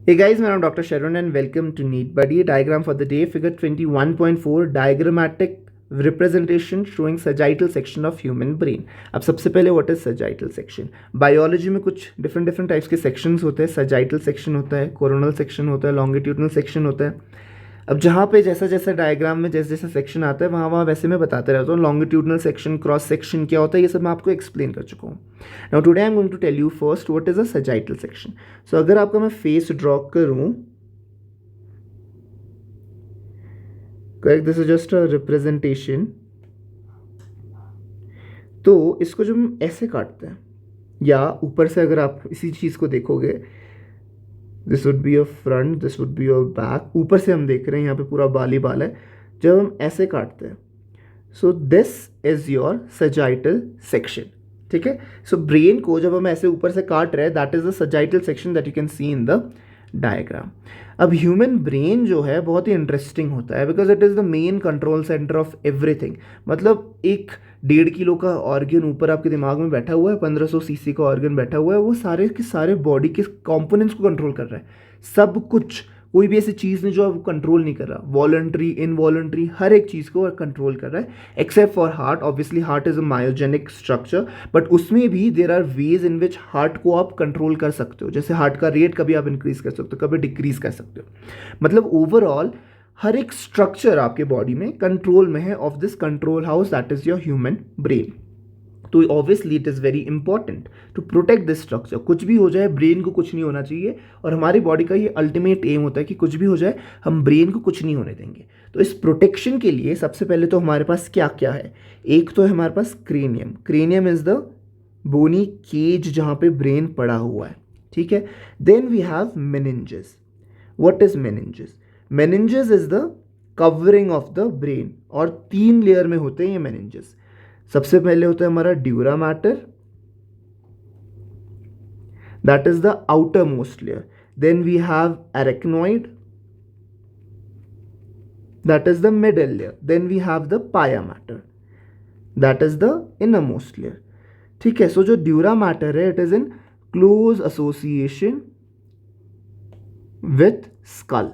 Hey guys, मेरा नाम doctor Sharan and welcome to NEET buddy diagram for the day figure 21.4 diagrammatic representation showing sagittal section of human brain. अब सबसे पहले what is sagittal section. Biology में कुछ different different types के sections होते हैं। सजाइटल सेक्शन होता है, कोरोनल सेक्शन होता है, लॉन्गिट्यूडनल सेक्शन होता है। अब जहाँ पे जैसा जैसा डायग्राम में जैसे जैसा सेक्शन आता है वहाँ वहाँ वैसे मैं बताते रहता हूँ। लॉन्गिट्यूडनल सेक्शन, क्रॉस सेक्शन क्या होता है, ये सब मैं आपको एक्सप्लेन कर चुका हूँ। Now today I am going to tell you first what is a sagittal section. So अगर आपका मैं फेस ड्रॉ करूँ, correct, this is just a representation. तो इसको जब हम ऐसे काटते हैं या ऊपर से अगर आप इसी चीज़ को देखोगे, this would be your front, this would be your back, ऊपर से हम देख रहे हैं यहाँ पे पूरा बाल ही बाल है। जब हम ऐसे काटते हैं, सो this is your sagittal section. ठीक है, सो ब्रेन को जब हम ऐसे ऊपर से काट रहे हैं, that is the sagittal section that you can C in the diagram. अब ह्यूमन ब्रेन जो है बहुत ही इंटरेस्टिंग होता है because it is the main control centre of everything. मतलब एक 1.5 किलो का ऑर्गन ऊपर आपके दिमाग में बैठा हुआ है, 1500 सीसी का ऑर्गन बैठा हुआ है, वो सारे के सारे बॉडी के कंपोनेंट्स को कंट्रोल कर रहा है। सब कुछ, कोई भी ऐसी चीज़ नहीं जो आप कंट्रोल नहीं कर रहा। वॉलंटरी, इनवॉलंटरी, हर एक चीज़ को कंट्रोल कर रहा है except for heart. Obviously heart is a myogenic structure, but उसमें भी there are ways in which heart को आप कंट्रोल कर सकते हो। जैसे हार्ट का रेट कभी आप इंक्रीज कर सकते हो, कभी डिक्रीज कर सकते हो। मतलब ओवरऑल हर एक स्ट्रक्चर आपके बॉडी में कंट्रोल में है of this control house that is your human brain. तो obviously it is very important to protect this structure. कुछ भी हो जाए ब्रेन को कुछ नहीं होना चाहिए, और हमारी बॉडी का ये अल्टीमेट एम होता है कि कुछ भी हो जाए हम ब्रेन को कुछ नहीं होने देंगे। तो इस प्रोटेक्शन के लिए सबसे पहले तो हमारे पास क्या क्या है। एक तो है हमारे पास cranium. Cranium is the bony cage जहाँ पे ब्रेन पड़ा हुआ है। ठीक है, then we have meninges. What is meninges? Meninges is the covering of the brain, और 3 लेयर में होते हैं ये मेनिंजेस। सबसे पहले होता है हमारा dura mater, that is the outer most layer. Then we have arachnoid, that is the middle layer. Then we have the pia mater, that is the inner most layer. ठीक है, सो जो dura mater है it is in close association with skull.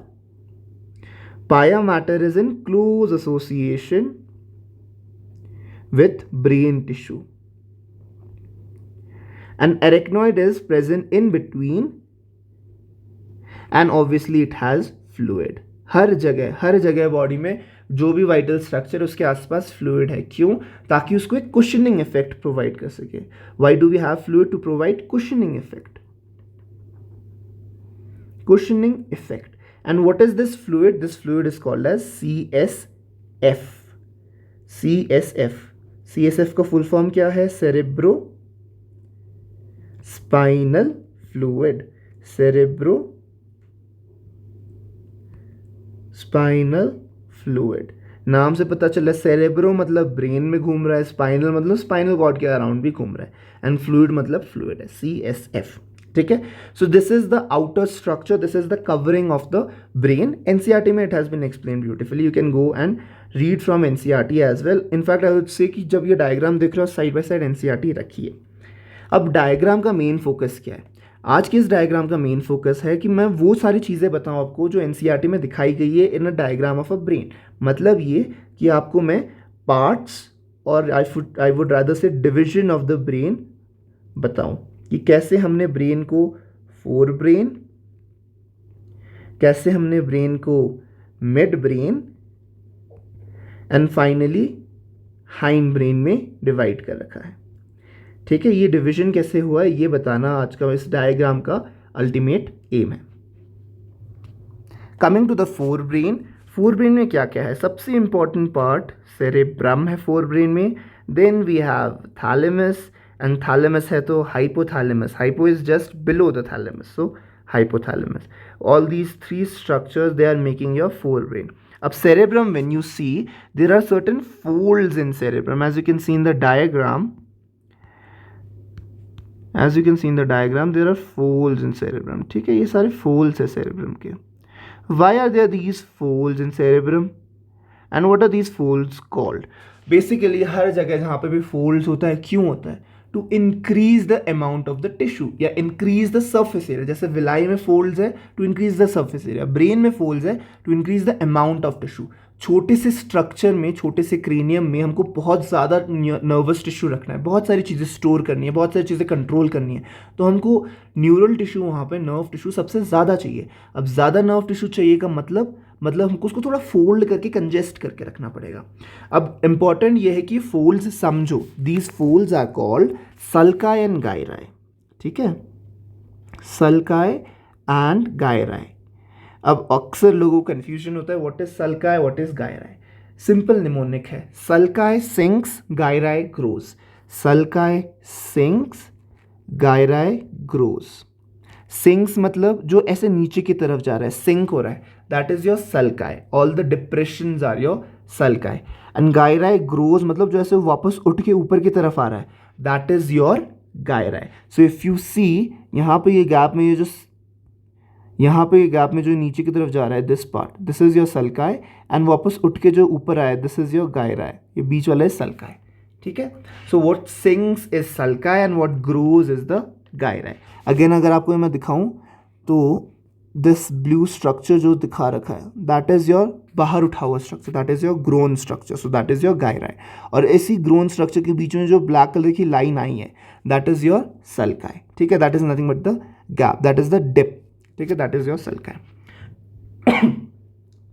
Pia mater is in close association with brain tissue, and arachnoid is present in between, and obviously it has fluid। हर जगह body में जो भी vital structure उसके आसपास fluid है। क्यों? ताकि उसको एक कुशनिंग इफेक्ट प्रोवाइड कर सके। Why do we have fluid? To provide cushioning effect. Cushioning effect. And what is this fluid? This fluid is called as CSF। CSF, CSF का फुल फॉर्म क्या है? Cerebrospinal fluid. Cerebrospinal fluid, नाम से पता चला cerebro मतलब brain में घूम रहा है, स्पाइनल मतलब स्पाइनल कॉर्ड के अराउंड भी घूम रहा है, एंड फ्लूइड मतलब फ्लूइड है, CSF। ठीक है, so this is the outer structure, this is the covering of the brain. NCERT में it has been explain beautifully, you can go and read from NCERT as well. In fact I would say कि जब ये diagram देख रहे हो side by side NCERT रखिए। अब diagram का मेन फोकस क्या है? आज के इस डायग्राम का मेन फोकस है कि मैं वो सारी चीज़ें बताऊं आपको जो एनसीईआरटी में दिखाई गई है in a diagram of a brain. मतलब ये कि आपको मैं पार्ट्स और I would rather say division of the brain बताऊं कि कैसे हमने ब्रेन को फोर ब्रेन, कैसे हमने ब्रेन को mid brain and finally hind brain में डिवाइड कर रखा है। ठीक है, ये डिवीजन कैसे हुआ है ये बताना आज का इस डायग्राम का अल्टीमेट एम है। Coming to the forebrain. Forebrain में क्या क्या है? सबसे इंपॉर्टेंट पार्ट सेरेब्रम है फोर ब्रेन में। Then we have thalamus, and thalamus है तो hypothalamus. Hypo is just below the thalamus, so hypothalamus. All these 3 structures they are making your forebrain. अब cerebrum, when you see, there are certain folds in cerebrum, as you can see in the diagram. As you can see in the diagram, there are folds in cerebrum. ठीक है, ये सारे folds है cerebrum के। Why are there these folds in cerebrum? And what are these folds called? Basically हर जगह जहाँ पे भी folds होता है, क्यों होता है? To increase the amount of the tissue या इंक्रीज द सर्फेस एरिया. जैसे विलाई में फोल्ड्स है to increase the surface area, brain में फोल्ड्स है to increase the amount of tissue. छोटे से स्ट्रक्चर में, छोटे से क्रेनियम में हमको बहुत ज़्यादा नर्वस टिश्यू रखना है, बहुत सारी चीज़ें स्टोर करनी है, बहुत सारी चीज़ें कंट्रोल करनी है, तो हमको न्यूरल टिश्यू, वहाँ पे नर्व टिश्यू सबसे ज़्यादा चाहिए. अब ज़्यादा नर्व टिश्यू चाहिए का मतलब हमको उसको थोड़ा फोल्ड करके कंजेस्ट करके रखना पड़ेगा. अब इंपॉर्टेंट ये है कि फोल्ड्स समझो, these folds are called sulci and gyri. ठीक है, सल्काई एंड गायराई. अब अक्सर लोगों को कंफ्यूजन होता है what is sulci, what is gyri. Simple mnemonic है. Sulci sinks, gyri grows. Sulci sinks, gyri grows. Sinks मतलब जो ऐसे नीचे की तरफ जा रहा है, सिंक हो रहा है, that is your sulci. All the depressions are your sulci. And gyri grows मतलब जो ऐसे वापस उठ के ऊपर की तरफ आ रहा है, that is your gyri. So if you see यहाँ पे ये गैप में, ये जो यहाँ पे गैप में जो नीचे की तरफ जा रहा है, this part, this is your sulci. And वापस उठ के जो ऊपर आया, दिस इज योर गायराई. ये बीच वाला है सल्काई. ठीक है, so what sinks is sulci and what grows is the gyri. Again अगर आपको मैं दिखाऊं तो दिस ब्लू स्ट्रक्चर जो दिखा रखा है, दैट इज योर बाहर उठा हुआ structure, that is your grown structure. So that is your gyri. और इसी ग्रोन स्ट्रक्चर के बीच में जो ब्लैक कलर की लाइन आई है, दैट इज योर सल्काई. ठीक है, that is nothing but the gap, that is the dip. ठीक है, that is your sulci.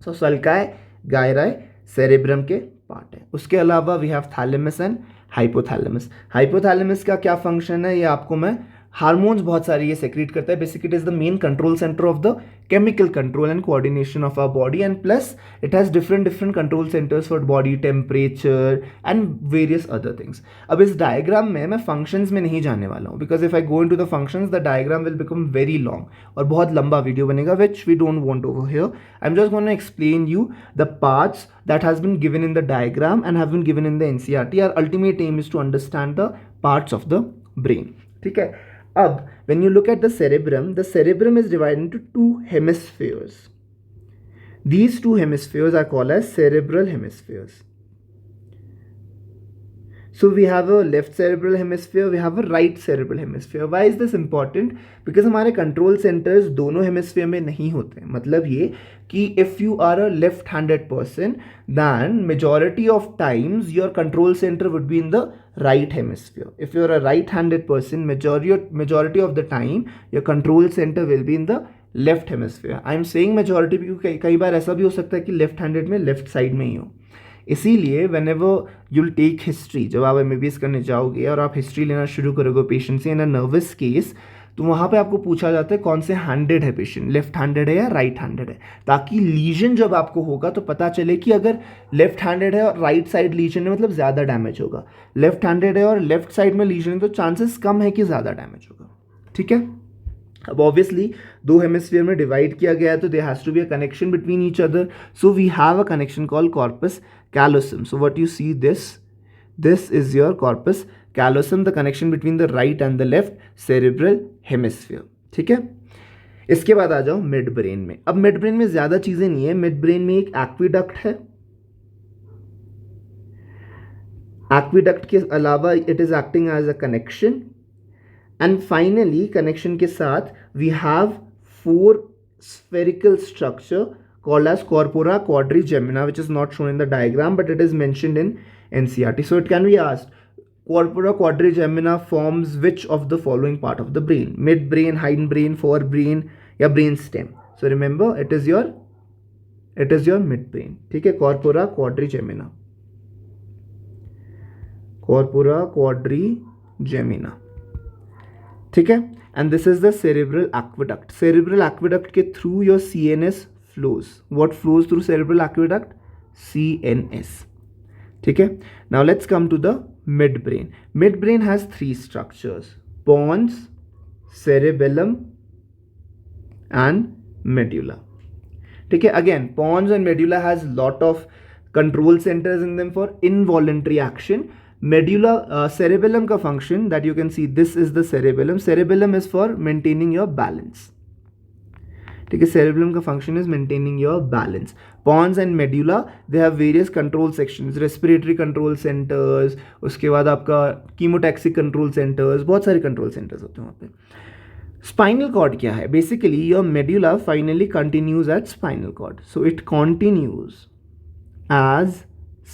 So sulci, gyri cerebrum के पार्ट है. उसके अलावा we have thalamus and hypothalamus. Hypothalamus का क्या फंक्शन है, ये आपको मैं, हार्मोन्स बहुत सारी ये सेक्रेट करता है. Basically it is the main control centre of the chemical control and coordination of our body, and plus it has different control centres for body temperature and various other things. अब इस diagram में मैं functions में नहीं जाने वाला हूँ, because if I go into the functions the diagram will become very long और बहुत लंबा वीडियो बनेगा, which we don't want over here. I am just going to explain you the parts that has been given in the diagram and have been given in the NCERT. Our ultimate aim is to understand the parts of the brain. ठीक है, अब when you look at the cerebrum is divided into two hemispheres. These two hemispheres are called as cerebral hemispheres. So we have a left cerebral hemisphere, we have a right cerebral hemisphere. Why is this important? Because हमारे control centers दोनों hemisphere में नहीं होते हैं. मतलब ये कि if you are a left-handed person, then majority of times your control center would be in the right hemisphere. If you are a right-handed person, majority of the time your control center will be in the left hemisphere. I am saying majority क्योंकि कई बार ऐसा भी हो सकता है कि left-handed में left side में ही हो. इसीलिए whenever you'll take history, जब आप MBBS करने जाओगे और आप हिस्ट्री लेना शुरू करोगे पेशेंट से इन अ नर्वस केस, तो वहाँ पे आपको पूछा जाता है कौन से हैंडेड है पेशेंट, लेफ्ट हैंडेड है या राइट हैंडेड है, ताकि लीजन जब आपको होगा तो पता चले कि अगर लेफ्ट हैंडेड है और राइट साइड लीजन है मतलब ज़्यादा डैमेज होगा, लेफ्ट हैंडेड है और लेफ्ट साइड में लीजन है तो चांसेस कम है कि ज़्यादा डैमेज होगा. ठीक है, अब ऑब्वियसली दो हेमिस्फीयर में डिवाइड किया गया है तो there has to be a connection between each other. So we have a connection called corpus callosum. So what you see, this is your corpus callosum, the connection between the right and the left cerebral hemisphere. ठीक है, इसके बाद आ जाओ mid brain में. अब mid brain में ज्यादा चीजें नहीं है. मिड ब्रेन में एक एक्विडक्ट है. एक्विडक्ट के अलावा it is acting as a connection, and finally connection के साथ we have 4 spherical structure called as corpora quadrigemina, which is not shown in the diagram but it is mentioned in NCERT. So it can be asked, corpora quadrigemina forms which of the following part of the brain? Midbrain, hindbrain, forebrain या brain stem. So remember it is your midbrain. ठीक है, corpora quadrigemina, corpora quadrigemina. ठीक है, and this is the cerebral aqueduct. Cerebral aqueduct के through your CNS flows. What flows through cerebral aqueduct? CNS. ठीक है, now let's come to the midbrain. Midbrain has 3 structures: pons, cerebellum and medulla. ठीक है, again pons and medulla has lot of control centers in them for involuntary action. Medulla, cerebellum का function that you can see, this is the cerebellum. Cerebellum is for maintaining your balance. ठीक है, cerebrum का function is maintaining your balance. Pons and medulla they have various control sections, respiratory control centres, उसके बाद आपका कीमोटैक्सिक control centres, बहुत सारे control centres होते हैं वहाँ पे. स्पाइनल कॉर्ड क्या है? Basically your medulla finally continues at spinal cord, so it continues as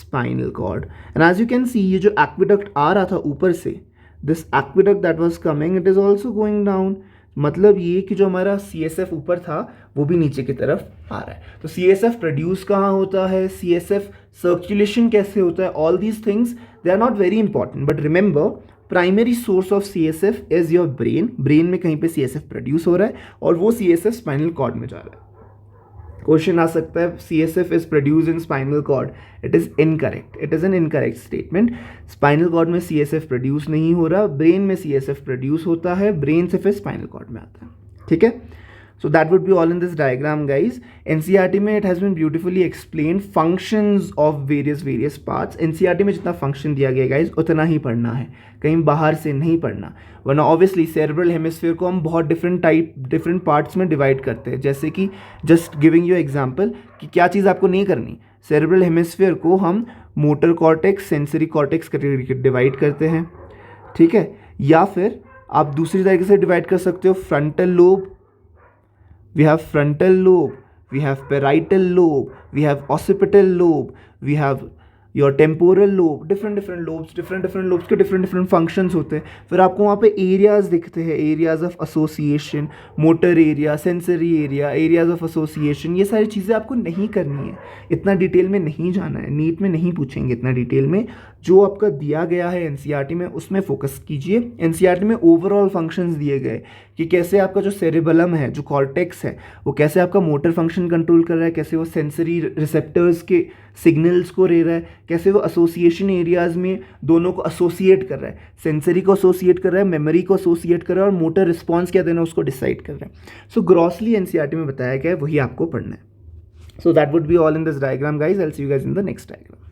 spinal cord. And as you can see, ये जो एक्विडक्ट आ रहा था ऊपर से, this aqueduct that was coming, it is also going down. मतलब ये कि जो हमारा CSF ऊपर था वो भी नीचे की तरफ आ रहा है. तो CSF प्रोड्यूस कहाँ होता है, CSF सर्कुलेशन कैसे होता है, all these things they are not very important, but remember primary source of CSF is your brain. Brain में कहीं पे CSF प्रोड्यूस हो रहा है और वो CSF स्पाइनल कॉर्ड में जा रहा है. क्वेश्चन आ सकता है CSF is produce in spinal cord. It is incorrect, it is an incorrect statement. Spinal cord में CSF प्रोड्यूस नहीं हो रहा, ब्रेन में CSF प्रोड्यूस होता है, ब्रेन से फिर स्पाइनल कॉर्ड में आता है. ठीक है, so that would be all in this diagram guys. NCERT में it has been beautifully explained functions of various parts. NCERT में जितना function दिया गया guys उतना ही पढ़ना है, कहीं बाहर से नहीं पढ़ना, वरना ऑब्वियसली सेरेब्रल हेमिस्फीयर को हम बहुत डिफरेंट पार्ट्स में डिवाइड करते हैं. जैसे कि जस्ट गिविंग यू एग्जांपल कि क्या चीज़ आपको नहीं करनी, सेरेब्रल हेमिस्फीयर को हम motor cortex, sensory cortex divide करते हैं. ठीक है, या फिर आप दूसरी तरीके से डिवाइड कर सकते हो, frontal lobe, we have frontal lobe, we have parietal lobe, we have occipital lobe, we have your temporal lobe. different lobes के different functions होते हैं. फिर आपको वहाँ पे areas दिखते हैं, areas of association, motor area, sensory area, areas of association. ये सारी चीज़ें आपको नहीं करनी है, इतना डिटेल में नहीं जाना है, नीट में नहीं पूछेंगे इतना डिटेल में. जो आपका दिया गया है NCERT में उसमें फोकस कीजिए. NCERT में ओवरऑल फंक्शंस दिए गए कि कैसे आपका जो सेरेबेलम है, जो कॉर्टेक्स है, वो कैसे आपका मोटर फंक्शन कंट्रोल कर रहा है, कैसे वो सेंसरी रिसेप्टर्स के सिग्नल्स को ले रहा है, कैसे वो एसोसिएशन एरियाज में दोनों को एसोसिएट कर रहा है, सेंसरी को एसोसिएट कर रहा है, मेमोरी को एसोसिएट कर रहा है, और मोटर रिस्पॉन्स क्या देना है उसको डिसाइड कर रहा है. सो ग्रॉसली NCERT में बताया गया है, वही आपको पढ़ना है. So that would be all in this diagram guys. I will see you guys in the next diagram.